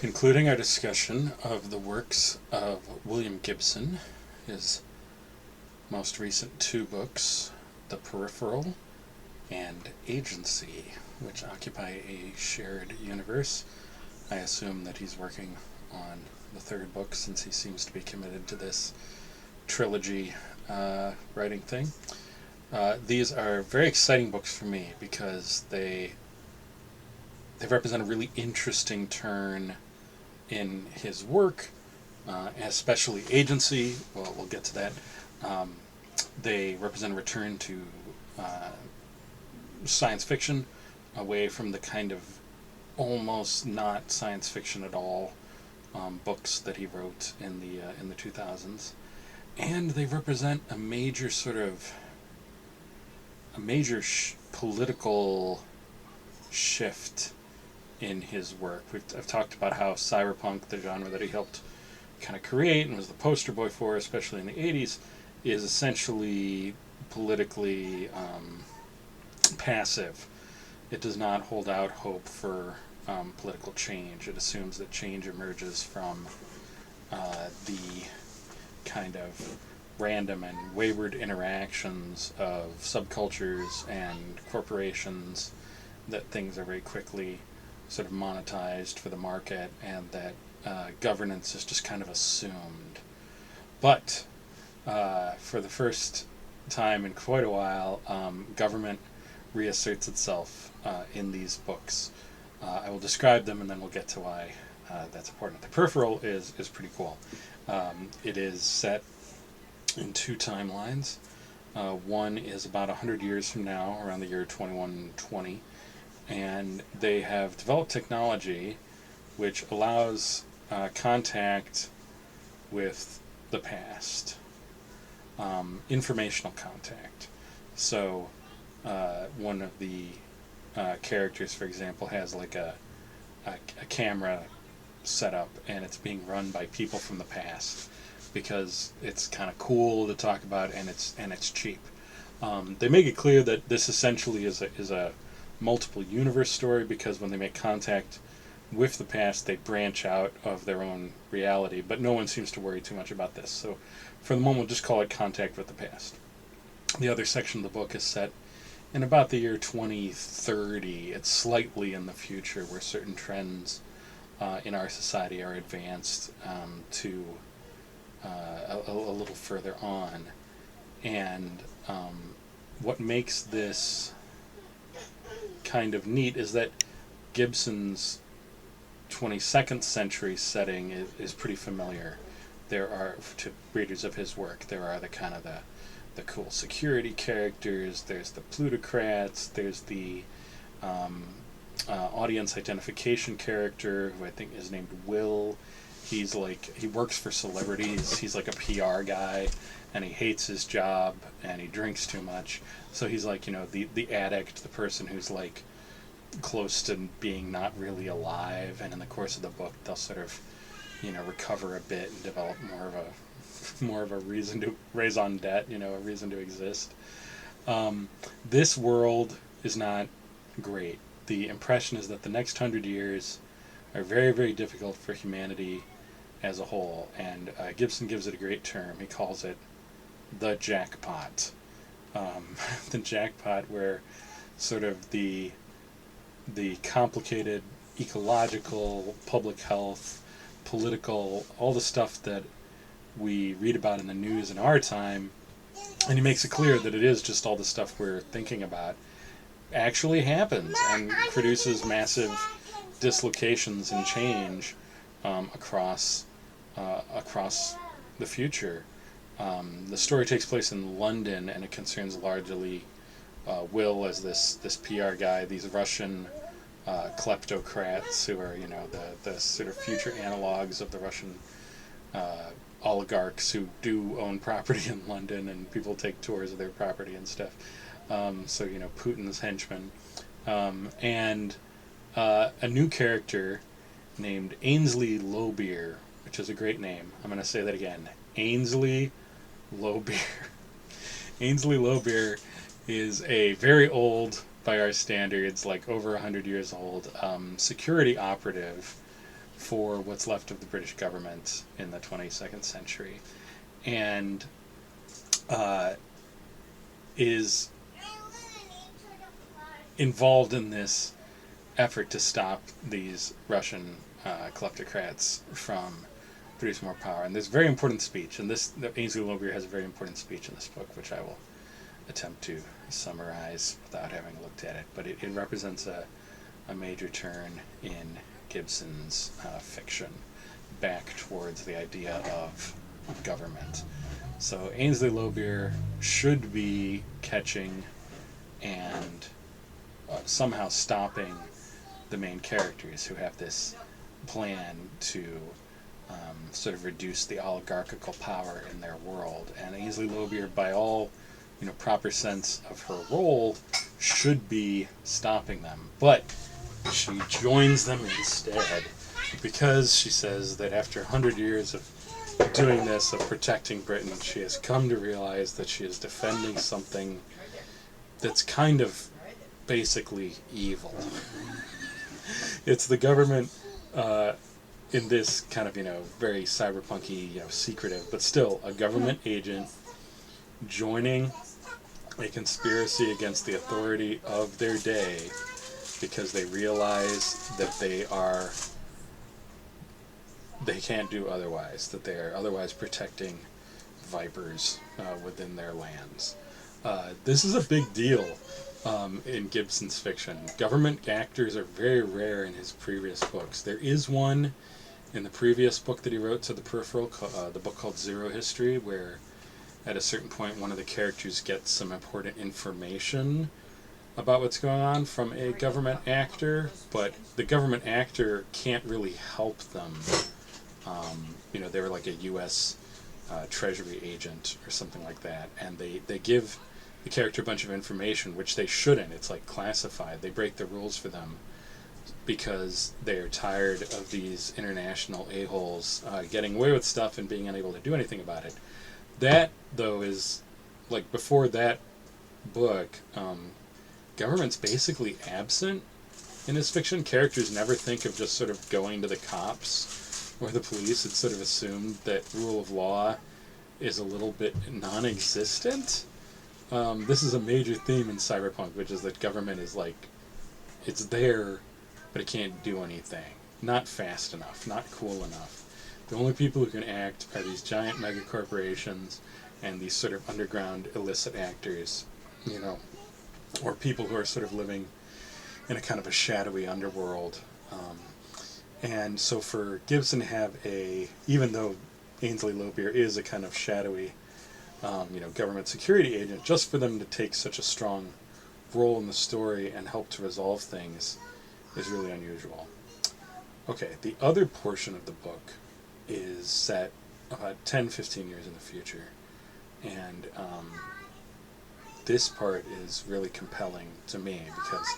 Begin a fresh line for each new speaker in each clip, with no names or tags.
concluding our discussion of the works of William Gibson, his most recent two books, The Peripheral and Agency, which occupy a shared universe. I assume that he's working on the third book since he seems to be committed to this trilogy writing thing. These are very exciting books for me because they represent a really interesting turn in his work, especially Agency. Well, we'll get to that. They represent a return to science fiction, away from the kind of almost not science fiction at all books that he wrote in the 2000s, and they represent a major political shift in his work. I've talked about how cyberpunk, the genre that he helped kind of create and was the poster boy for, especially in the 80s, is essentially politically passive. It does not hold out hope for political change. It assumes that change emerges from the kind of random and wayward interactions of subcultures and corporations, that things are very quickly sort of monetized for the market, and that governance is just kind of assumed. But for the first time in quite a while, government reasserts itself in these books. I will describe them and then we'll get to why that's important. The Peripheral is pretty cool. It is set in two timelines. One is about 100 years from now, around the year 2120, and they have developed technology which allows contact with the past, informational contact. So one of the characters, for example, has like a camera set up, and it's being run by people from the past because it's kind of cool to talk about, and it's cheap. They make it clear that this essentially is a multiple universe story, because when they make contact with the past, they branch out of their own reality, but no one seems to worry too much about this. So for the moment, we'll just call it contact with the past. The other section of the book is set in about the year 2030. It's slightly in the future, where certain trends in our society are advanced to a little further on. And what makes this kind of neat is that Gibson's 22nd century setting is pretty familiar. There are, to readers of his work, there are the kind of the cool security characters, there's the plutocrats, there's the audience identification character, who I think is named Will. He works for celebrities, he's like a PR guy, and he hates his job, and he drinks too much. So he's like, the addict, the person who's like close to being not really alive, and in the course of the book they'll sort of recover a bit and develop more of a reason to raison d'etre, a reason to exist. This world is not great. The impression is that the next 100 years are very, very difficult for humanity as a whole, and Gibson gives it a great term. He calls it the jackpot. The jackpot, where sort of the complicated ecological, public health, political, all the stuff that we read about in the news in our time, and he makes it clear that it is just all the stuff we're thinking about, actually happens and produces massive dislocations and change across the future. The story takes place in London, and it concerns largely Will as this PR guy, these Russian kleptocrats who are the sort of future analogs of the Russian oligarchs who do own property in London, and people take tours of their property and stuff. So Putin's henchmen, and a new character named Ainsley Lowbeer, which is a great name. I'm going to say that again. Ainsley Lowbeer. Ainsley Lowbeer is a very old, by our standards, like over 100 years old, security operative for what's left of the British government in the 22nd century, and is involved in this effort to stop these Russian kleptocrats from producing more power. And there's a very important speech, and Ainsley Lobier has a very important speech in this book, which I will attempt to summarize without having looked at it. But it represents a major turn in Gibson's fiction back towards the idea of government. So Ainsley Lobier should be catching and somehow stopping the main characters who have this plan to sort of reduce the oligarchical power in their world. And Ainsley Lobier, by all proper sense of her role, should be stopping them. But she joins them instead because she says that after 100 years of doing this, of protecting Britain, she has come to realize that she is defending something that's kind of basically evil. It's the government in this kind of, very cyberpunky, secretive, but still a government agent joining a conspiracy against the authority of their day because they realize that they can't do otherwise, that they are otherwise protecting vipers within their lands. This is a big deal in Gibson's fiction. Government actors are very rare in his previous books. There is one in the previous book that he wrote to the Peripheral, the book called Zero History, where at a certain point one of the characters gets some important information about what's going on from a government actor, but the government actor can't really help them. They were like a U.S. Treasury agent or something like that, and they give the character a bunch of information, which they shouldn't. It's like classified. They break the rules for them because they're tired of these international a-holes getting away with stuff and being unable to do anything about it. That, though, is, like, before that book, government's basically absent in his fiction. Characters never think of just sort of going to the cops or the police. It's sort of assumed that rule of law is a little bit non-existent. This is a major theme in cyberpunk, which is that government is like, it's there, but it can't do anything. Not fast enough, not cool enough. The only people who can act are these giant megacorporations and these sort of underground illicit actors, or people who are sort of living in a kind of a shadowy underworld. And so for Gibson to have even though Ainsley Lobier is a kind of shadowy, government security agent, just for them to take such a strong role in the story and help to resolve things is really unusual. Okay, the other portion of the book is set about 10-15 years in the future, and this part is really compelling to me because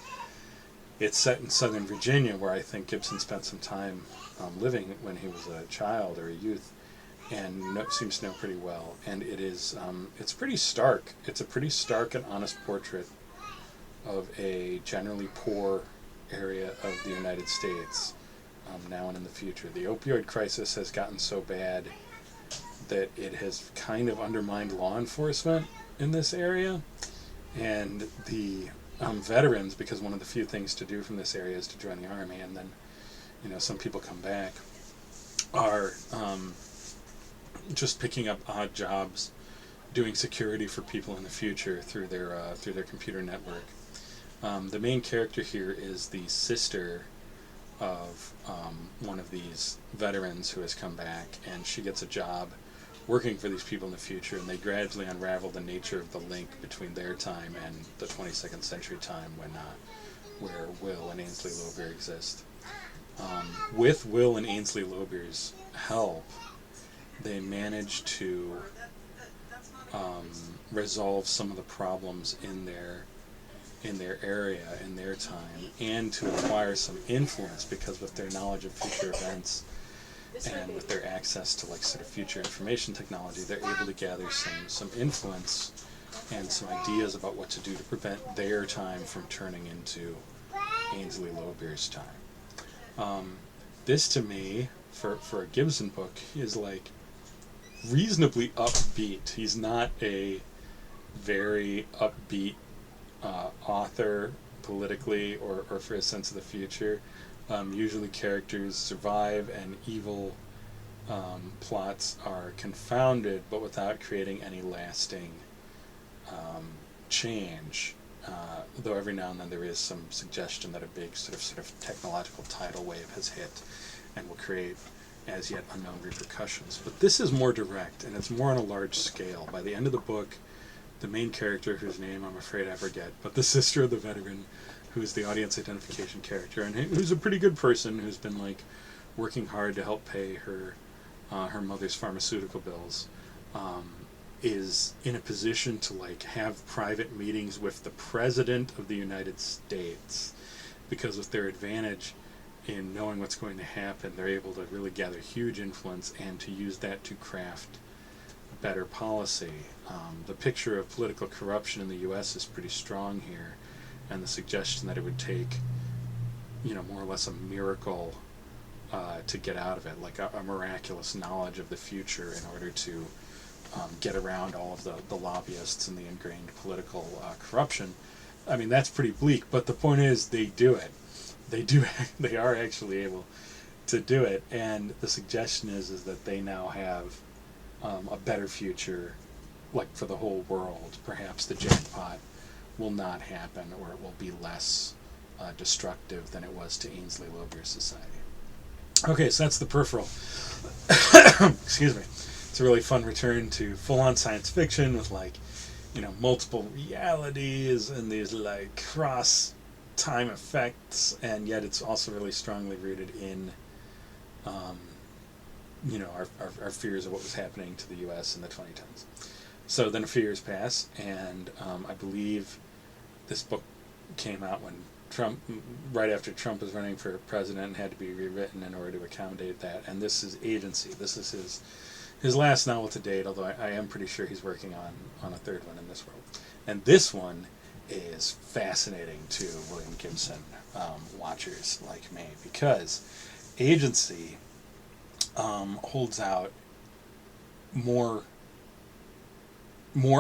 it's set in Southern Virginia, where I think Gibson spent some time living when he was a child or a youth, and seems to know pretty well. And it is it's pretty stark. It's a pretty stark and honest portrait of a generally poor area of the United States now and in the future. The opioid crisis has gotten so bad that it has kind of undermined law enforcement in this area, and the veterans, because one of the few things to do from this area is to join the army, and then some people come back, are just picking up odd jobs doing security for people in the future through their computer network. The main character here is the sister of one of these veterans who has come back, and she gets a job working for these people in the future, and they gradually unravel the nature of the link between their time and the 22nd century time where Will and Ainsley Lobier exist. With Will and Ainsley Lobier's help, they manage to resolve some of the problems in their area, in their time, and to acquire some influence, because with their knowledge of future events and with their access to sort of future information technology, they're able to gather some influence and some ideas about what to do to prevent their time from turning into Ainsley Lobier's time. this to me, for a Gibson book, is like reasonably upbeat. He's not a very upbeat author politically or for a sense of the future. Usually characters survive and evil plots are confounded, but without creating any lasting change. Though every now and then there is some suggestion that a big sort of technological tidal wave has hit and will create as yet unknown repercussions. But this is more direct, and it's more on a large scale. By the end of the book, the main character, whose name I'm afraid I forget, but the sister of the veteran, who's the audience identification character, and who's a pretty good person, who's been like working hard to help pay her mother's pharmaceutical bills, is in a position to like have private meetings with the President of the United States, because with their advantage in knowing what's going to happen, they're able to really gather huge influence and to use that to craft better policy. The picture of political corruption in the U.S. is pretty strong here, and the suggestion that it would take, more or less a miracle to get out of it, like a miraculous knowledge of the future in order to get around all of the lobbyists and the ingrained political corruption. I mean, that's pretty bleak, but the point is they do it. They are actually able to do it, and the suggestion is that they now have a better future, like for the whole world. Perhaps the jackpot will not happen, or it will be less destructive than it was to Ainsley Lobier's society. Okay, so that's the Peripheral. Excuse me. It's a really fun return to full-on science fiction with multiple realities and these cross time effects, and yet it's also really strongly rooted in our fears of what was happening to the U.S. in the 2010s. So then a few years pass, and I believe this book came out when right after Trump was running for president, and had to be rewritten in order to accommodate that. And this is Agency. This is his last novel to date, although I am pretty sure he's working on a third one in this world. And this one is fascinating to William Gibson watchers like me, because Agency holds out more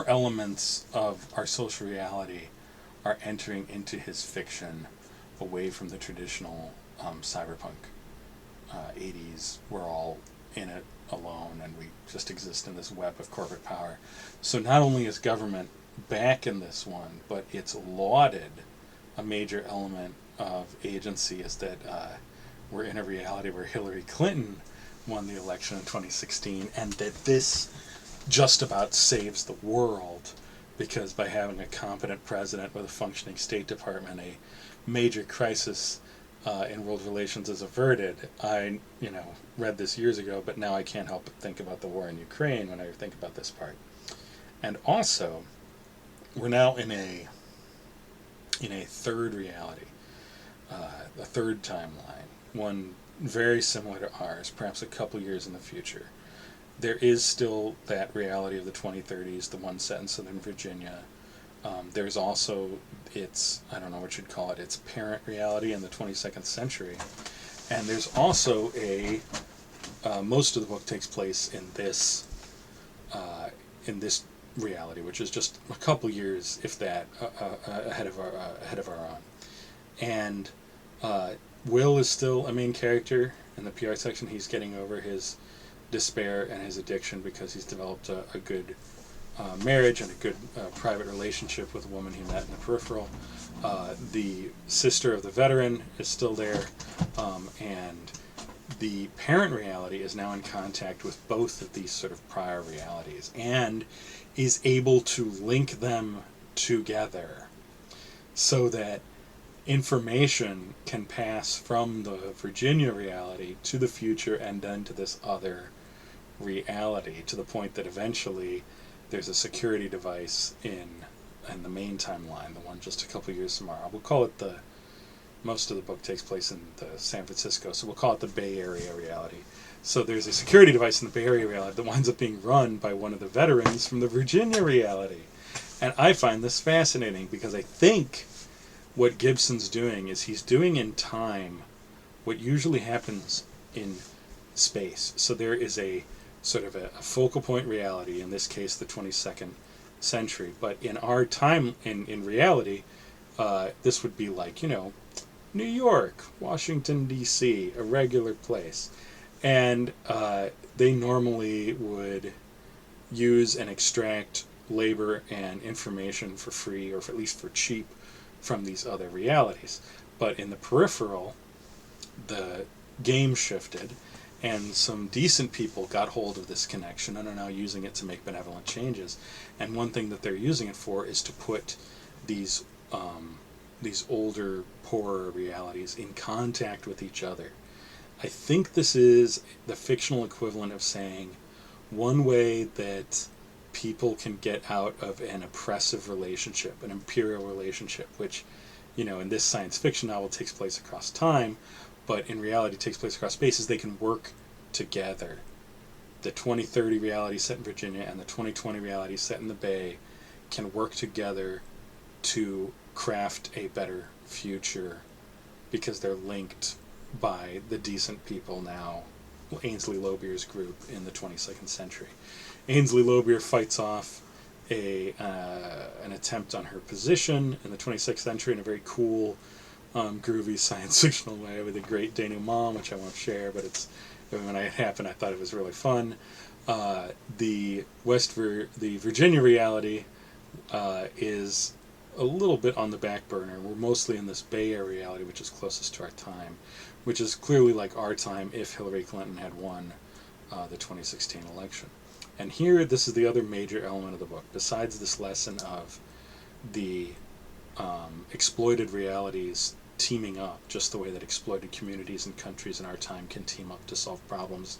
elements of our social reality are entering into his fiction away from the traditional cyberpunk 80s. We're all in it alone and we just exist in this web of corporate power. So not only is government back in this one, but it's lauded. A major element of Agency is that we're in a reality where Hillary Clinton won the election in 2016, and that this just about saves the world, because by having a competent president with a functioning State Department, a major crisis in world relations is averted. I read this years ago, but now I can't help but think about the war in Ukraine when I think about this part. And also, we're now in a third reality, a third timeline, one very similar to ours, perhaps a couple years in the future. There is still that reality of the 2030s, the one set in Southern Virginia. There's also I don't know what you'd call it, its parent reality in the 22nd century. And there's also most of the book takes place in this reality, which is just a couple years, if that, ahead of our own. And Will is still a main character in the PR section. He's getting over his despair and his addiction because he's developed a good marriage and a good private relationship with a woman he met in the Peripheral. The sister of the veteran is still there, and the parent reality is now in contact with both of these sort of prior realities and is able to link them together so that information can pass from the Virginia reality to the future and then to this other reality, to the point that eventually there's a security device in the main timeline, the one just a couple years tomorrow. We'll call it most of the book takes place in San Francisco, so we'll call it the Bay Area reality. So there's a security device in the Bay Area reality that winds up being run by one of the veterans from the Virginia reality. And I find this fascinating because I think what Gibson's doing is he's doing in time what usually happens in space. So there is a sort of a focal point reality, in this case the 22nd century. But in our time, in reality, this would be like, New York, Washington, D.C., a regular place. And they normally would use and extract labor and information for free, or at least for cheap, from these other realities. But in the peripheral, the game shifted, and some decent people got hold of this connection and are now using it to make benevolent changes. And one thing that they're using it for is to put these older, poorer realities in contact with each other. I think this is the fictional equivalent of saying one way that people can get out of an oppressive relationship, an imperial relationship, which, in this science fiction novel takes place across time, but in reality takes place across spaces. They can work together. The 2030 reality set in Virginia and the 2020 reality set in the Bay can work together to craft a better future because they're linked by the decent people now, Ainsley Lobier's group in the 22nd century. Ainsley Lobier fights off an attempt on her position in the 26th century in a very cool, groovy science fictional way with a great denouement, which I won't share, but when it happened I thought it was really fun. The Virginia reality is a little bit on the back burner. We're mostly in this Bay Area reality, which is closest to our time, which is clearly like our time if Hillary Clinton had won the 2016 election. And here, this is the other major element of the book. Besides this lesson of the exploited realities teaming up, just the way that exploited communities and countries in our time can team up to solve problems,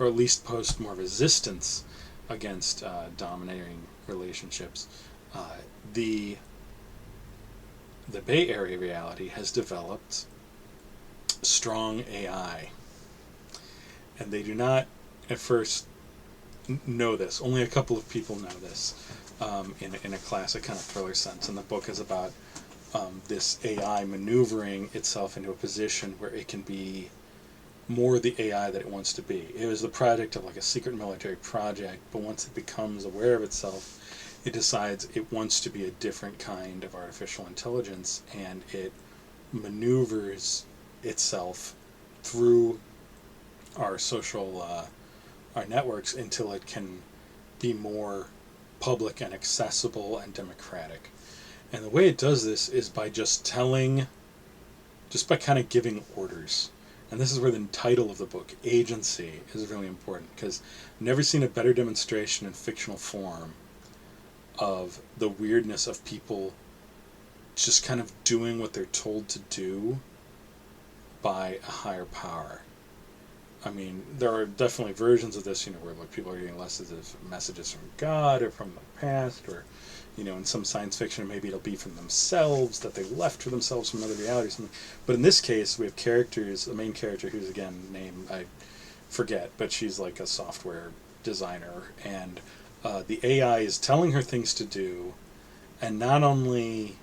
or at least post more resistance against dominating relationships, the Bay Area reality has developed strong AI. And they do not at first know this. Only a couple of people know this in a classic kind of thriller sense. And the book is about this AI maneuvering itself into a position where it can be more the AI that it wants to be. It was the project of like a secret military project, but once it becomes aware of itself, it decides it wants to be a different kind of artificial intelligence, and it maneuvers itself through our social our networks until it can be more public and accessible and democratic. And the way it does this is by just by kind of giving orders. And this is where the title of the book, Agency, is really important, because I've never seen a better demonstration in fictional form of the weirdness of people just kind of doing what they're told to do by a higher power. I mean, there are definitely versions of this, where like people are getting messages from God or from the past, or, in some science fiction maybe it'll be from themselves, that they left for themselves from another reality or something. But in this case, we have characters, a main character who's, again, named, I forget, but she's like a software designer, and the AI is telling her things to do, and not only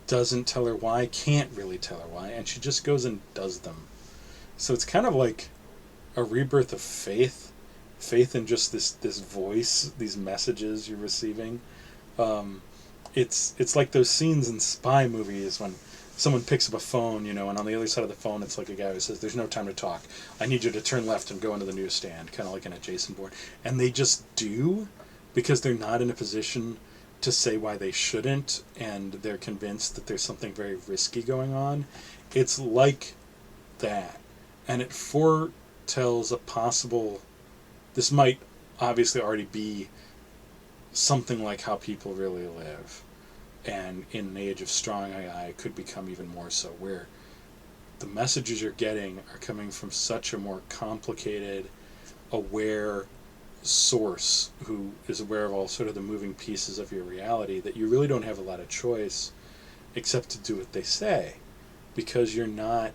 doesn't tell her why, can't really tell her why, and she just goes and does them. So it's kind of like a rebirth of faith in just this voice, these messages you're receiving. It's like those scenes in spy movies when someone picks up a phone, and on the other side of the phone it's like a guy who says, "There's no time to talk. I need you to turn left and go into the newsstand," kind of like an adjacent board. And they just do, because they're not in a position to say why they shouldn't, and they're convinced that there's something very risky going on. It's like that. And it foretells a possible... This might obviously already be something like how people really live. And in an age of strong AI, it could become even more so, where the messages you're getting are coming from such a more complicated, aware source who is aware of all sort of the moving pieces of your reality, that you really don't have a lot of choice except to do what they say, because you're not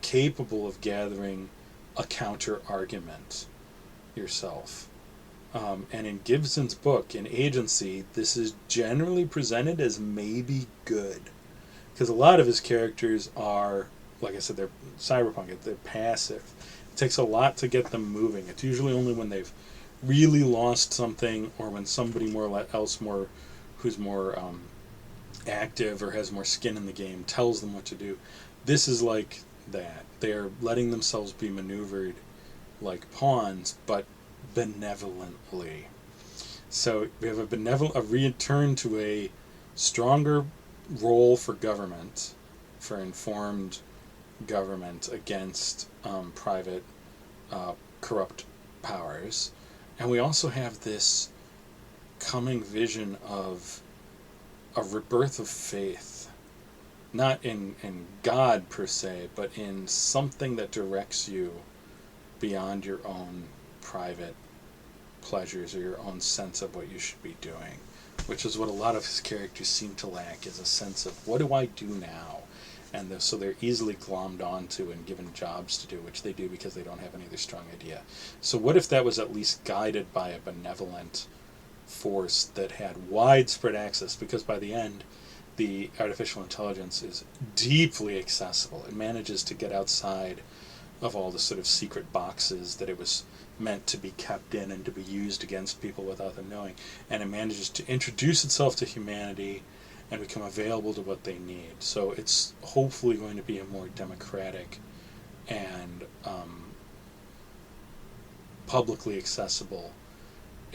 capable of gathering a counter argument yourself. And in Gibson's book, in Agency, this is generally presented as maybe good, because a lot of his characters are, like I said, they're cyberpunk, they're passive, takes a lot to get them moving. It's usually only when they've really lost something, or when somebody who's more active or has more skin in the game tells them what to do. This is like that. They're letting themselves be maneuvered like pawns, but benevolently. So we have a return to a stronger role for government, for informed government against private corrupt powers. And we also have this coming vision of a rebirth of faith, not in God per se, but in something that directs you beyond your own private pleasures or your own sense of what you should be doing, which is what a lot of his characters seem to lack, is a sense of, what do I do now? And so they're easily glommed onto and given jobs to do, which they do because they don't have any other strong idea. So what if that was at least guided by a benevolent force that had widespread access? Because by the end, the artificial intelligence is deeply accessible. It manages to get outside of all the sort of secret boxes that it was meant to be kept in and to be used against people without them knowing. And it manages to introduce itself to humanity and become available to what they need. So it's hopefully going to be a more democratic and publicly accessible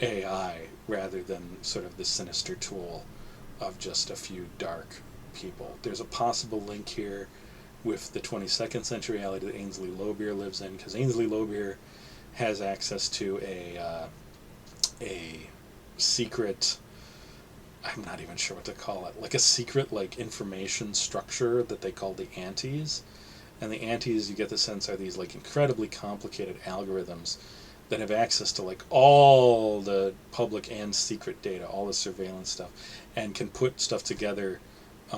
AI, rather than sort of the sinister tool of just a few dark people. There's a possible link here with the 22nd century reality that Ainsley Lobeer lives in, because Ainsley Lobeer has access to a secret, I'm not even sure what to call it, like a secret like information structure that they call the antes. And the antes, you get the sense, are these like incredibly complicated algorithms that have access to like all the public and secret data, all the surveillance stuff, and can put stuff together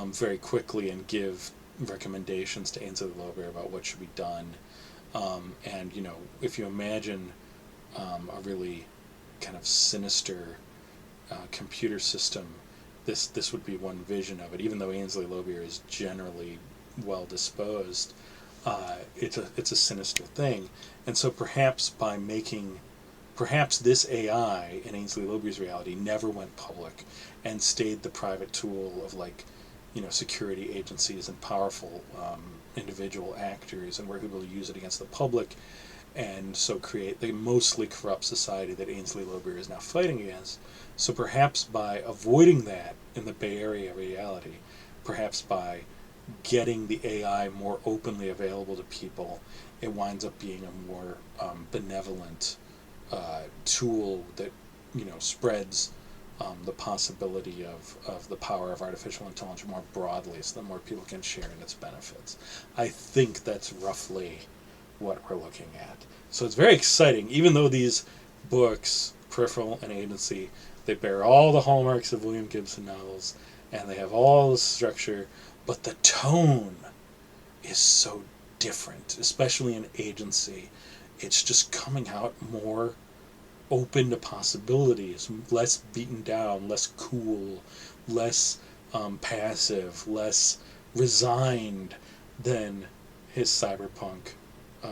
very quickly and give recommendations to Ainsley Lobeer about what should be done. And you know, if you imagine a really kind of sinister computer system, this would be one vision of it. Even though Ainsley Lobeer is generally well disposed, it's a sinister thing. And so perhaps this AI in Ainsley Lobeer's reality never went public and stayed the private tool of, like, you know, security agencies and powerful individual actors, and were able to use it against the public, and so create the mostly corrupt society that Ainsley Lobeer is now fighting against. So perhaps by avoiding that in the Bay Area reality, perhaps by getting the AI more openly available to people, it winds up being a more benevolent tool that, you know, spreads the possibility of the power of artificial intelligence more broadly, so that more people can share in its benefits. I think that's roughly what we're looking at. So it's very exciting, even though these books, Peripheral and Agency, they bear all the hallmarks of William Gibson novels, and they have all the structure, but the tone is so different, especially in Agency. It's just coming out more open to possibilities, less beaten down, less cool, less passive, less resigned than his cyberpunk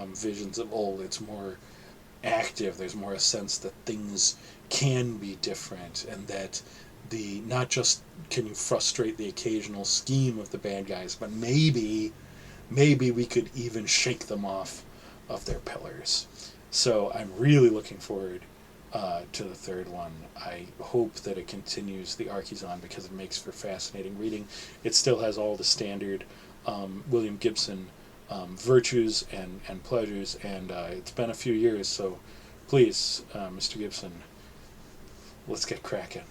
visions of old. It's more active. There's more a sense that things can be different, and that not just can you frustrate the occasional scheme of the bad guys, but maybe we could even shake them off of their pillars. So I'm really looking forward to the third one. I hope that it continues the arc he's on, because it makes for fascinating reading. It still has all the standard William Gibson virtues and pleasures, and it's been a few years, so please, Mr. Gibson, let's get cracking.